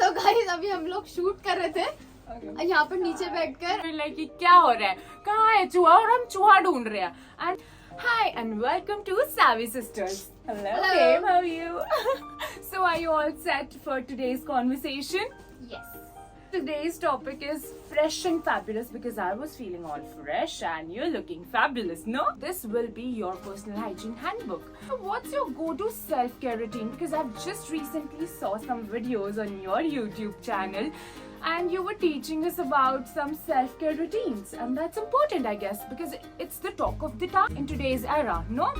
तो गाइस अभी हम लोग शूट कर रहे थे यहाँ पर नीचे बैठकर। लाइक क्या हो रहा है, कहाँ है चूहा, और हम चूहा ढूंढ रहे हैं. And hi and welcome to Savvy Sisters. Hello, babe, how are you? So are you all set for today's conversation? Yes. Today's topic is fresh and fabulous because I was feeling all fresh and you're looking fabulous, no? This will be your personal hygiene handbook. So what's your go-to self-care routine? Because I've just recently saw some videos on your YouTube channel and you were teaching us about some self-care routines, and that's important, I guess, because it's the talk of the town in today's era, no?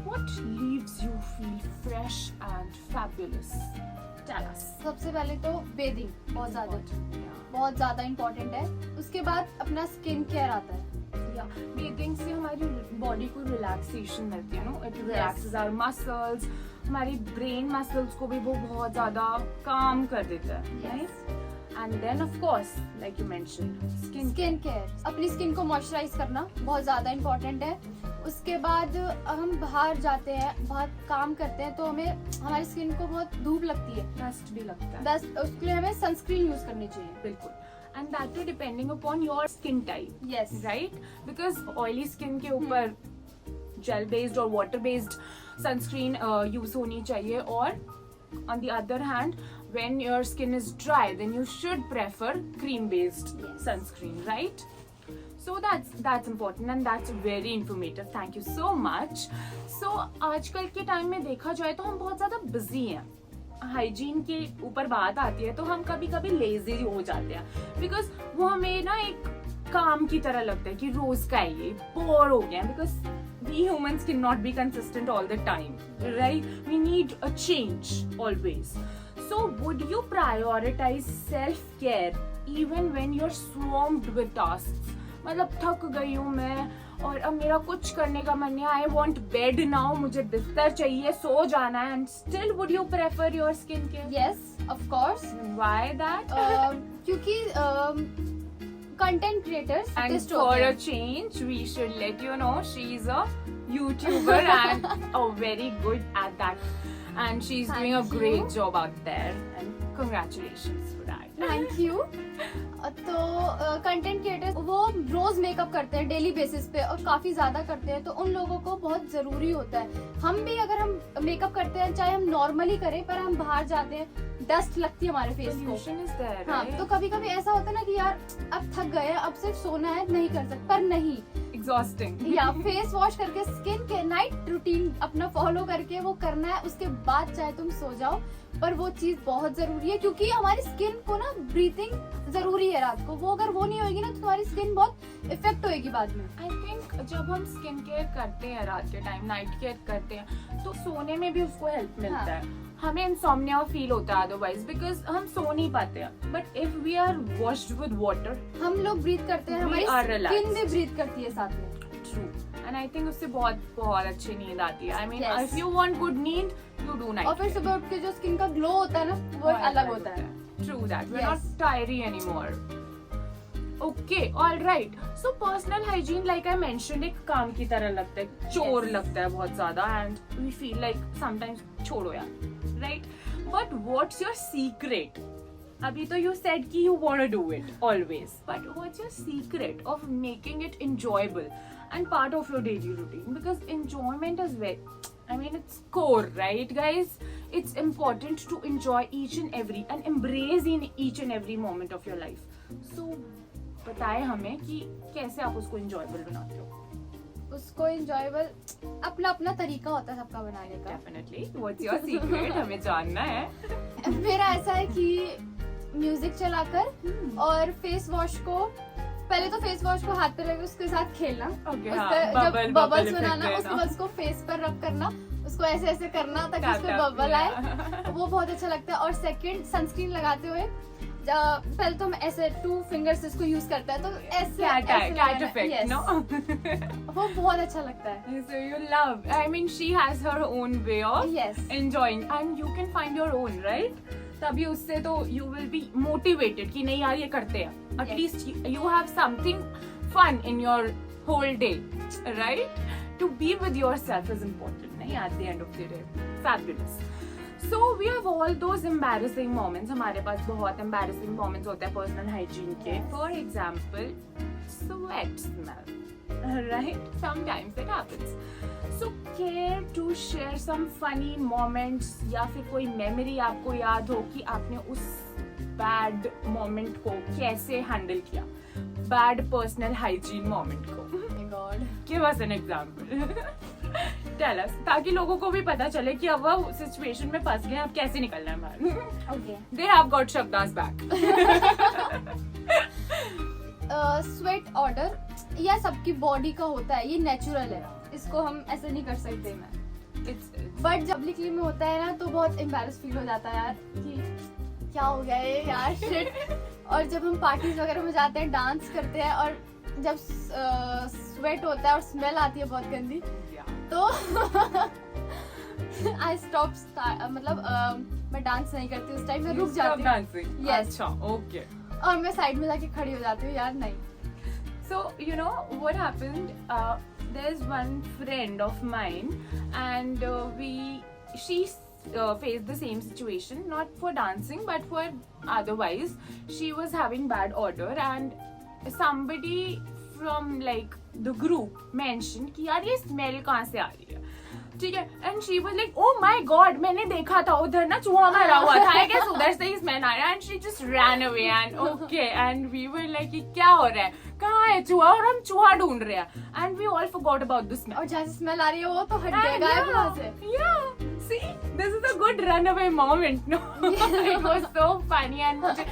What leaves you feel fresh and fabulous? Tell us. सबसे पहले तो bathing बहुत ज्यादा important है। उसके बाद अपना skin care आता है। बेदिंग से हमारी बॉडी को रिलैक्सेशन मिलती है, no? It relaxes our muscles, हमारी ब्रेन मसल्स को भी वो बहुत ज्यादा काम कर देता है, right? And then of course like you mentioned skin care, अपनी स्किन को मॉइस्चराइज करना बहुत ज्यादा इम्पोर्टेंट है। उसके बाद हम बाहर जाते हैं, बाहर काम करते हैं, तो हमें हमारी स्किन को बहुत धूप लगती है, डस्ट भी लगता है, डस्ट, उसके लिए हमें सनस्क्रीन यूज करनी चाहिए। बिल्कुल। And that too depending upon your skin type, yes, right? Because oily skin के ऊपर जेल बेस्ड और वाटर बेस्ड सनस्क्रीन यूज होनी चाहिए, और on the other hand when your skin is dry then you should prefer cream based sunscreen, right? So that's important and that's very informative. Thank you so much. So आजकल के time में देखा जाए तो हम बहुत ज्यादा बिजी हैं। हाइजीन के ऊपर बात आती है तो हम कभी कभी लेजी हो जाते हैं, बिकॉज वो हमें ना एक काम की तरह लगता है कि रोज का है, ये बोर हो गया, because we humans cannot be consistent all the time, right? We need a change always. So would you prioritize self-care even when you're swamped with tasks? मतलब थक गई हूँ मैं और अब मेरा कुछ करने का मन नहीं, I want bed now, मुझे बिस्तर चाहिए, सो जाना है, and still would you prefer your skin care? yes, of course. Why that? क्योंकि content creators And for a change, we should let you know she's a YouTuber and very good at that. And she's doing a great job out there. And congratulations for that. Thank you. तो content creators वो रोज makeup करते हैं daily basis पे और काफी ज्यादा करते हैं, तो उन लोगों को बहुत जरूरी होता है। हम भी अगर हम मेकअप करते हैं, चाहे हम नॉर्मली करें, पर हम बाहर जाते हैं, डस्ट लगती है हमारे फेस को। Pollution is there, हाँ, right? तो कभी कभी ऐसा होता है ना कि यार अब थक गए, अब सिर्फ सोना है, नहीं कर सकते, पर नहीं, Exhausting. या फेस वॉश करके स्किन के नाइट रूटीन अपना फॉलो करके वो करना है, उसके बाद चाहे तुम सो जाओ, पर वो चीज बहुत जरूरी है, क्योंकि हमारी स्किन को ना ब्रीथिंग जरूरी है रात को। वो अगर वो नहीं होगी ना तो तुम्हारी स्किन बहुत इफेक्ट होएगी बाद में। I think जब हम स्किन केयर करते हैं रात के टाइम, नाइट केयर करते हैं, तो सोने में भी उसको हेल्प मिलता है। हमें इंसोम्निया फील होता है अदरवाइज, बिकॉज हम सो नहीं पाते हैं। But if we are washed with water, हम लोग ब्रीथ करते हैं, We are हमारी relaxed. स्किन भी ब्रीथ करती है साथ में। ट्रू, एंड आई थिंक उससे बहुत अच्छी नींद आती है। I mean Yes. If you want good नींद, यू डू नाइट। और फिर सुबह उठ के जो स्किन का ग्लो होता है ना, वो अलग होता है। True that. We're Yes. not tiry anymore. Okay, all right. So personal hygiene, like I mentioned, एक काम की तरह लगता है, चोर लगता है बहुत ज़्यादा, and we feel like sometimes छोड़ो यार, right? But what's your secret? अभी तो you said कि you wanna do it always, but what's your secret of making it enjoyable and part of your daily routine? Because enjoyment is it's core, right, guys? It's important to enjoy each and every and embrace in each and every moment of your life. So बताएं हमें कि कैसे आप उसको enjoyable बनाते हो? उसको enjoyable अपना अपना तरीका होता है सबका बनाने का। Definitely. What's your secret? हमें जानना है। मेरा ऐसा है कि म्यूजिक चलाकर और फेस वॉश को, पहले तो फेस वॉश को हाथ पे लेकर उसके साथ खेलना, Okay, उसका हाँ, जब बबल्स बनाना, उसके बाद उसको फेस पर रब करना, उसको ऐसे ऐसे करना ताकि उस पे बबल आए, वो बहुत अच्छा लगता है। और सेकंड, सनस्क्रीन लगाते हुए पहले तो हम ऐसे 2 फिंगर्स इसको यूज करता है, तो ऐसे cat effect, yes. no? वो बहुत अच्छा लगता है। So you love. I mean, she has her own way of Yes. enjoying, and you can find your own, right? तभी उससे तो you will be motivated कि नहीं यार ये करते हैं. At Yes. least you have something fun in your whole day, right? To be with yourself is important, नहीं? At the end of the day, fabulous. So we have all those embarrassing moments. हमारे पास बहुत embarrassing moments होते हैं personal hygiene के. For example, sweat smell. Right? Sometimes it happens. So care to share some funny moments या फिर कोई memory आपको याद हो कि आपने उस bad moment को कैसे handle किया? Bad personal hygiene moment को. Oh my God. Give us an example. Tell us, ताकि लोगों को भी पता चले कि अब वो सिचुएशन में फंस गए, अब कैसे निकलना है बाहर. Okay. They have got Shabda's back. Sweat order यह सबकी बॉडी का होता है, ये नेचुरल है, इसको हम ऐसे नहीं कर सकते. बट जब पब्लिकली में होता है ना तो बहुत एम्बैरस फील हो जाता है यार कि क्या हो गया ये यार, शिट. और जब हम पार्टीज वगैरह में जाते हैं, डांस करते हैं और जब स्वेट होता है और स्मेल आती है बहुत गंदी, तो आई स्टॉप, मतलब मैं डांस नहीं करती उस टाइम, मैं रुक जाती हूँ. Yes. अच्छा, okay. और मैं साइड में जाके खड़ी हो जाती हूँ यार, नहीं. So you know what happened? There's one friend of mine, and she faced the same situation, not for dancing but for otherwise. She was having bad odor, and somebody from like the group mentioned कि यार ये smell कहाँ से आ रही है, ठीक है. And she was like, oh my god, मैंने देखा था उधर ना चूहा मरा हुआ था, I guess उधर से ही smell आ रहा है. And she just ran away, and okay, and we were like कि क्या हो रहा है, कहाँ है चूहा, और हम चूहा ढूंढ रहे हैं. And we all forgot about the smell. और जहाँ से स्मेल आ रही है वो तो हट गया गायब वहाँ से. Yeah, see, this is a good runaway moment, no? It was so funny, and मुझे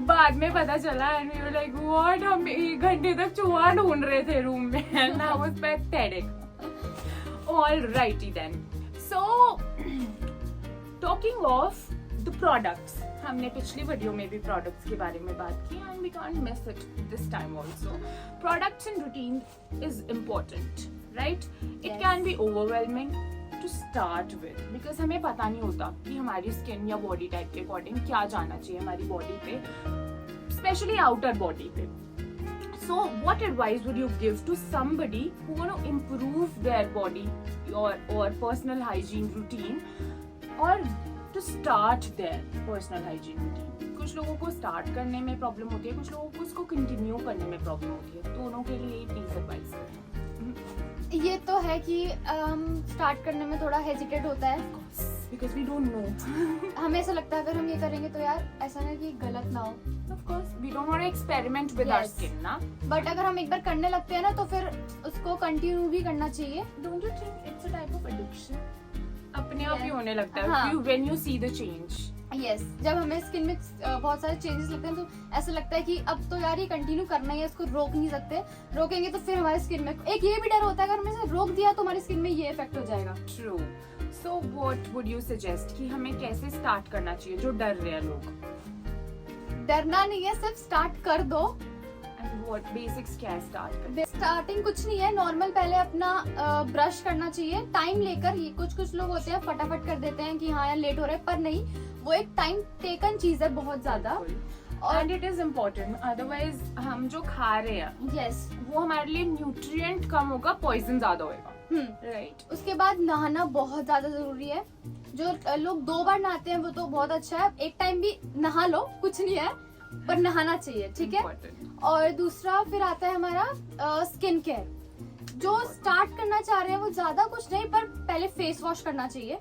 बाद में पता चला, and we were like, what, हम 1 घंटे तक चूहा ढूंढ रहे थे रूम में, and that was pathetic. Alrighty then. So, talking of the products, हमने पिछली वीडियो में भी products के बारे में बात की, and we can't miss it this time also. Products and routine is important, right? It Yes. can be overwhelming to start with because हमें पता नहीं होता कि हमारी स्किन या बॉडी टाइप के अकॉर्डिंग क्या जाना चाहिए हमारी बॉडी पे, स्पेशली आउटर बॉडी पे. So what advice would you give to somebody who want to improve their body or personal hygiene routine, or to start their personal hygiene routine? कुछ लोगों को स्टार्ट करने में प्रॉब्लम होती है, कुछ लोगों को उसको कंटिन्यू करने में प्रॉब्लम होती है. दोनों के लिए प्लीज एडवाइस करें. ये तो है कि स्टार्ट करने में थोड़ा हेजिटेट होता है, Because we don't know. हमें ऐसा लगता है अगर हम ये करेंगे तो यार ऐसा ना कि गलत ना हो. Of course, we don't want to experiment with our Yes. skin, ना? बट अगर हम एक बार करने लगते हैं ना तो फिर उसको कंटिन्यू भी करना चाहिए. Don't you think it's a type of addiction? अपने आप ही Yeah. होने लगता है हाँ. when you see the change. Yes, जब हमें स्किन में बहुत सारे चेंजेस लगते हैं तो ऐसा लगता है कि अब तो यार ये कंटिन्यू करना ही है, इसको रोक नहीं सकते. रोकेंगे तो फिर हमारी स्किन में एक ये भी डर होता है अगर हमने इसे रोक दिया तो हमारी स्किन में ये इफेक्ट हो जाएगा. True. So what would you suggest कि हमें कैसे स्टार्ट करना चाहिए जो डर रहे हैं लोग? डरना नहीं है, सिर्फ स्टार्ट कर दो. And what basics क्या स्टार्ट करें? स्टार्टिंग कुछ नहीं है, नॉर्मल पहले अपना ब्रश करना चाहिए टाइम लेकर. ये कुछ लोग होते हैं फटाफट कर देते हैं कि हाँ यार लेट हो रहा है, पर नहीं, वो एक टाइम टेकन चीज है बहुत ज्यादा. And it is important. Otherwise हम जो खा रहे हैं यस. वो हमारे लिए न्यूट्रिएंट कम होगा, पॉइजन ज्यादा होगा. Right? उसके बाद नहाना बहुत ज्यादा जरूरी है. जो लोग 2 बार नहाते हैं वो तो बहुत अच्छा है, एक टाइम भी नहा लो, कुछ नहीं है, पर नहाना चाहिए, ठीक है. Important. और दूसरा फिर आता है हमारा स्किन केयर. जो स्टार्ट करना चाह रहे हैं वो ज्यादा कुछ नहीं, पर पहले फेस वॉश करना चाहिए,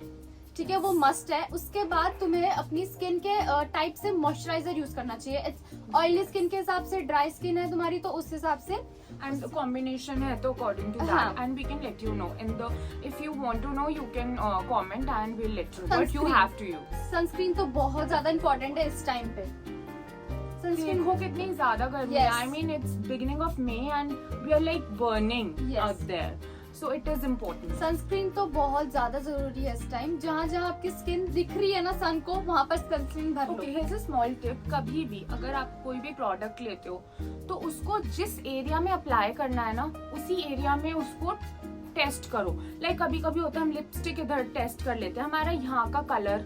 ठीक है, वो मस्ट है. उसके बाद तुम्हें अपनी स्किन के टाइप से मॉइस्चराइजर यूज करना चाहिए. ऑयली स्किन के हिसाब से, ड्राई स्किन है तुम्हारी तो उस हिसाब से. And the combination है तो according to that, हाँ. and we can let you know in the, if you want to know you can comment and we'll let you know, but you Sunscreen. have to use. Sunscreen तो बहुत ज्यादा important है इस time पे. Sunscreen देखो कितनी ज्यादा गर्मी है. Yes. I mean it's beginning of May and we are like burning Yes. out there, so it is important. Sunscreen तो बहुत ज्यादा जरूरी है इस टाइम. जहाँ जहाँ आपकी स्किन दिख रही है ना सन को, वहाँ पर सनस्क्रीन भर लो. Okay, here's a small tip. कभी भी अगर आप कोई भी प्रोडक्ट लेते हो तो उसको जिस एरिया में अप्लाई करना है ना उसी एरिया में उसको टेस्ट करो. लाइक कभी कभी होता है हम लिपस्टिक इधर टेस्ट कर लेते हैं, हमारा यहाँ का कलर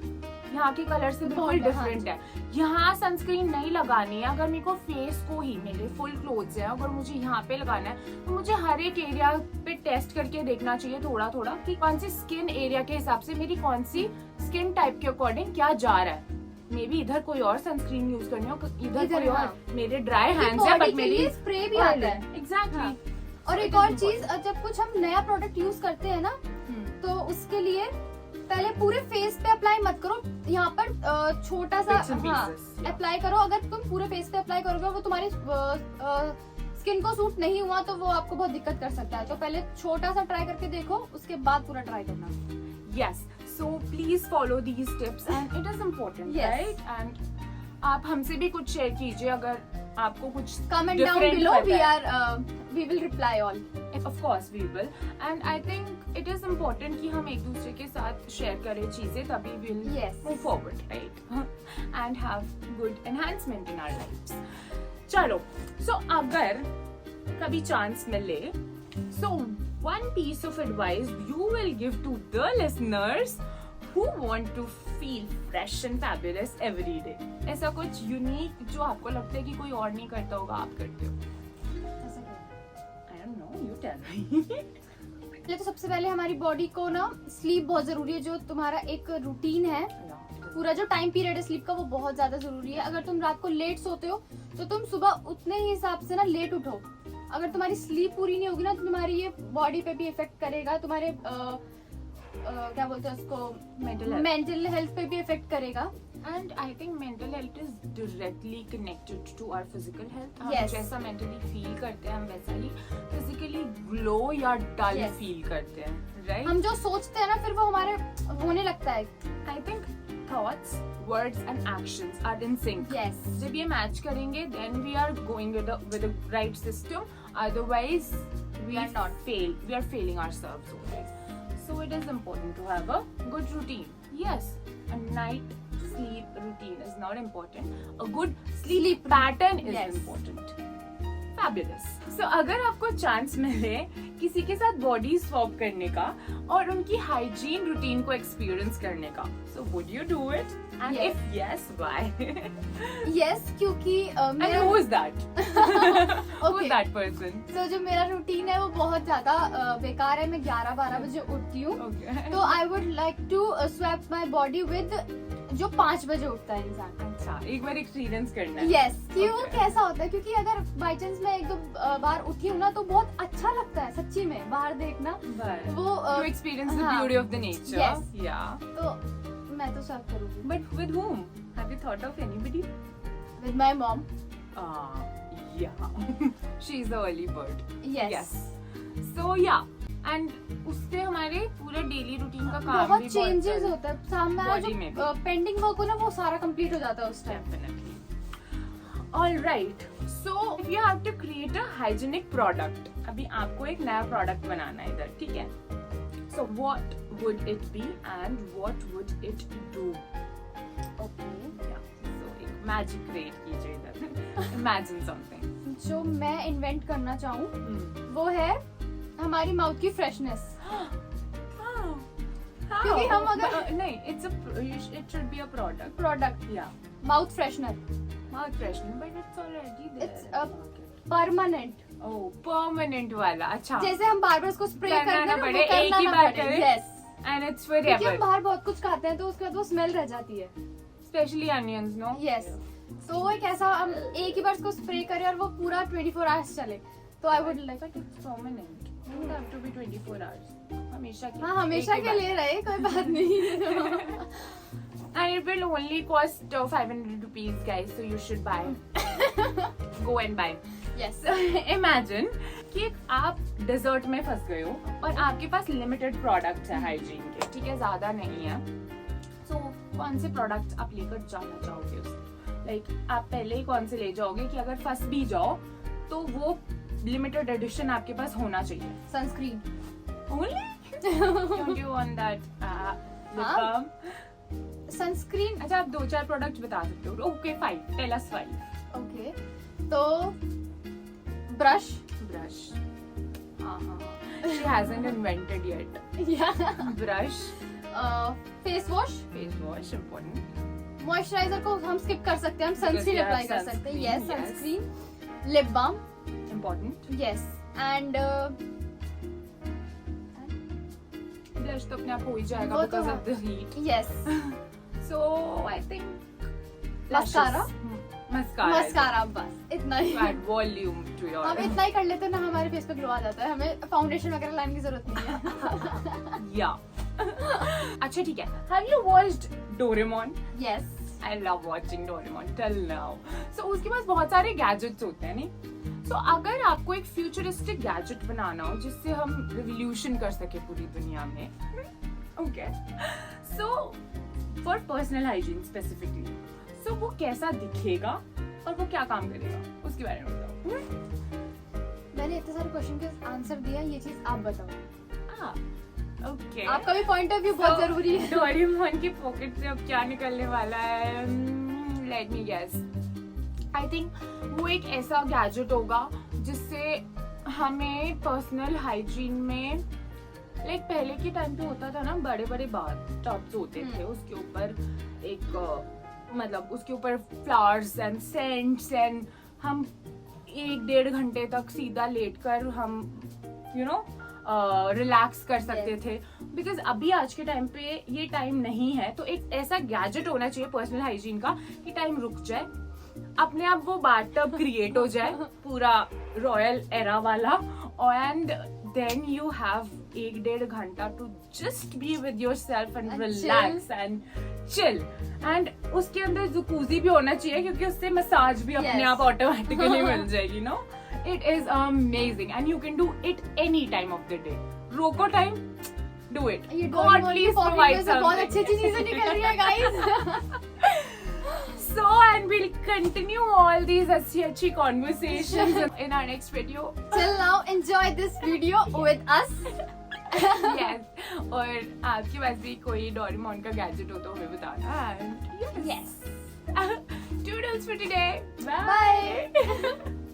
यहाँ के कलर से बिल्कुल बहुत, डिफरेंट है. यहाँ सनस्क्रीन नहीं लगानी है. अगर मेरे को फेस को ही, मेरे फुल क्लोथ्स है, अगर मुझे यहाँ पे लगाना है तो मुझे हर एक एरिया पे टेस्ट करके देखना चाहिए थोड़ा थोड़ा कि कौन सी स्किन एरिया के हिसाब से मेरी कौन सी स्किन टाइप के अकॉर्डिंग क्या जा रहा है. मे बी इधर कोई और सनस्क्रीन यूज करनी हो, इधर कोई हाँ. और. मेरे ड्राई हैंड्स है बॉडी बट के मेरी लिए स्प्रे भी आता है. एग्जैक्टली. हाँ. और एक और चीज, जब कुछ हम नया प्रोडक्ट यूज करते हैं ना, तो उसके लिए पहले पूरे फेस पे अप्लाई मत करो. यहाँ पर छोटा सा Bits and pieces, yeah. Apply करो. अगर तुम पूरे फेस पे अप्लाई करोगे वो तुम्हारी स्किन को सूट नहीं हुआ तो वो आपको बहुत दिक्कत कर सकता है. तो पहले छोटा सा ट्राई करके देखो, उसके बाद पूरा ट्राई करना. Yes, so please follow these tips and it is important, Yes. right? And आप हमसे भी कुछ शेयर कीजिए अगर आपको कुछ कमेंट डाउन different बिलो. पता we will reply all. Of course we will, and I think it is important कि हम एक दूसरे के साथ शेयर करें चीजें, तभी we'll Yes. move forward, right? And have good enhancement in our lives. चलो, so अगर कभी चांस मिले, so one piece of advice you will give to the listeners who want to feel fresh and fabulous every day. ऐसा कुछ unique जो आपको लगता है कि कोई और नहीं करता होगा, आप करते हो. I don't know, you tell me. ये तो सबसे पहले हमारी बॉडी को ना स्लीप बहुत जरूरी है. जो तुम्हारा एक रूटीन है, पूरा जो टाइम पीरियड है स्लीप का, वो बहुत ज्यादा जरूरी है. अगर तुम रात को लेट सोते हो तो तुम सुबह उतने ही हिसाब से ना लेट उठो. अगर तुम्हारी स्लीप पूरी नहीं होगी ना तो तुम्हारी ये बॉडी पे भी इफेक्ट करेगा. तुम्हारे क्या बोलते हैं उसको, मेंटल हेल्थ पे भी इफेक्ट करेगा. And I think mental health is directly connected to our physical health. हम Yes. जैसा mentally feel करते हैं, हम वैसा ही physically glow या dull Yes. feel करते हैं, right? हम जो सोचते हैं ना फिर वो हमारे होने लगता है. I think thoughts, words and actions are in sync. Yes. जब ये match करेंगे, then we are going with the right system. Otherwise, we are not. We are failing ourselves always. So it is important to have a good routine. Yes, a night sleep routine is not important. A good sleep pattern is Yes. important. Fabulous. So अगर आपको chance मिले किसी के साथ body swap करने का और उनकी हाइजीन रूटीन को एक्सपीरियंस करने का, so would you do it? And Yes. if yes, why? Yes, क्योंकि And मेरा who is that? Who Okay. is that person? तो जो मेरा रूटीन है वो बहुत ज्यादा बेकार है. मैं 11-12 बजे उठती हूँ. Okay. तो I would like to swap my body with जो 5 बजे उठता है इंसान. अच्छा, एक बार एक्सपीरियंस करना है. यस, कि वो Okay. कैसा होता है. क्योंकि अगर बाई चांस मैं 1-2 बार उठी हूँ ना तो बहुत अच्छा लगता है सच्ची में बाहर देखना. But वो to experience the हाँ. beauty of the nature. Yes. Yeah. तो मैं तो सर्व करूँगी But with whom? Have you thought of anybody? With my mom. Yeah. She's the early bird. Yes. So yeah. And उससे हमारे पूरे डेली रूटीन का काम बहुत भी चेंजेस सारा- होता है. सामने Body में भी. जो पेंडिंग वर्क हो ना वो सारा कंप्लीट हो जाता है उस time. Definitely. All right. So if you have to create a hygienic product, अभी आपको एक नया प्रोडक्ट बनाना है इधर, ठीक है? So what would it be and what would it do? Okay. Yeah. So एक magic create कीजिए इधर. Imagine something. जो मैं इन्वेंट करना चाहूँ वो है हमारी माउथ की फ्रेशनेस. क्योंकि हम अगर- नहीं, it should be a product. Product Yeah. Mouth freshener Mouth freshener, but it's already there. It's in a- the market. Permanent. Oh, permanent वाला. अच्छा. जैसे हम बार बार उसको स्प्रे करना करते ना हैं ना, पड़े, वो करना एक ही ना बार पड़े. करें. Yes. And it's क्योंकि हम forever. बाहर बहुत कुछ खाते हैं तो उसके बाद वो स्मेल रह जाती है. Especially onions, no? यस. तो वो एक ऐसा हम एक ही बार उसको स्प्रे करें और वो पूरा 24 आवर्स चले. तो I would like. But it's permanent. It would have to be 24 hours. हमेशा के. हाँ, हमेशा एक ही के लिए रहे, कोई बात नहीं. And it will only cost 500 rupees, guys. So you should buy. Go and buy. Yes. Imagine कि आप डेजर्ट में फंस गए हो और आपके पास लिमिटेड प्रोडक्ट्स है हाइजीन के, ठीक है, ज्यादा नहीं है. सो कौन से प्रोडक्ट्स आप लेकर जाना चाहोगे उससे? लाइक आप पहले ही कौन से ले जाओगे कि अगर फंस भी जाओ तो वो लिमिटेड एडिशन आपके पास होना चाहिए. Sunscreen. Only? Don't you want that lip हाँ. balm? सनस्क्रीन. अच्छा, आप 2-4 प्रोडक्ट बता सकते हो. ओके, 5. Tell us 5. ओके. तो brush. Brush. She hasn't invented yet. Brush. Face wash. Face wash, important. Moisturiser को हम स्किप कर सकते हैं, हम सनस्क्रीन you have अप्लाई कर सकते हैं. sunscreen, yes, yes. Sunscreen. Lip balm. Important. Yes. And fresh तो अपने आप हो ही जाएगा वो तो बिकॉज है। Of the heat. Yes. So I think Mascara? mascara बस इतना ही. add volume to your हम इतना ही कर लेते हैं ना, हमारे फेस पे ग्लो आ जाता है, हमें फाउंडेशन वगैरह लाने की जरूरत नहीं है. yeah. अच्छा ठीक है. Have you watched Doraemon? Yes. I love watching Doraemon till now. So उसके पास बहुत सारे गैजेट्स होते हैं नहीं. So अगर आपको एक फ्यूचरिस्टिक गैजेट बनाना हो जिससे हम रिवोल्यूशन कर सके पूरी दुनिया में, okay. So for personal hygiene specifically, so वो कैसा दिखेगा और वो क्या काम करेगा उसके बारे में बताओ. मैंने इतने सारे क्वेश्चन के आंसर दिया, ये चीज आप बताओ. Okay. आपका भी पॉइंट ऑफ व्यू बहुत जरूरी है. डोरेमोन की पॉकेट से अब क्या निकलने वाला है? Let me guess. I think वो एक ऐसा गैजेट होगा जिससे हमें पर्सनल हाइजीन में, लाइक पहले के टाइम पे होता था ना, बड़े बड़े बाथ टब्स होते थे, उसके ऊपर एक मतलब उसके ऊपर फ्लावर्स एंड सेंट्स एंड हम 1-1.5 घंटे तक सीधा लेटकर हम रिलैक्स कर सकते थे. बिकॉज अभी आज के टाइम पे ये टाइम नहीं है, तो एक ऐसा गैजेट होना चाहिए पर्सनल हाइजीन का कि टाइम रुक जाए, अपने आप वो बाथटब क्रिएट हो जाए पूरा रॉयल एरा वाला, एंड देन यू हैव 1-1.5 घंटा to just be with yourself and relax and chill. And उसके अंदर जकूजी भी होना चाहिए क्योंकि उससे मसाज भी अपने आप ऑटोमेटिकली मिल जाएगी. No, it is amazing and you can do it any time of the day. रोको टाइम, डू इट. ये गॉड डोरेमोन की प्लीज पॉकेट प्रोवाइड में से बहुत समथिंग. अच्छी चीजें निकल रही है guys. So, and we'll continue all these अच्छी conversations in our next video. Till now, enjoy this video with us. Yes. और आपके पास भी कोई डोरेमोन का गैजेट हो तो हमें बताना. And Yes. Doodles for today. Bye.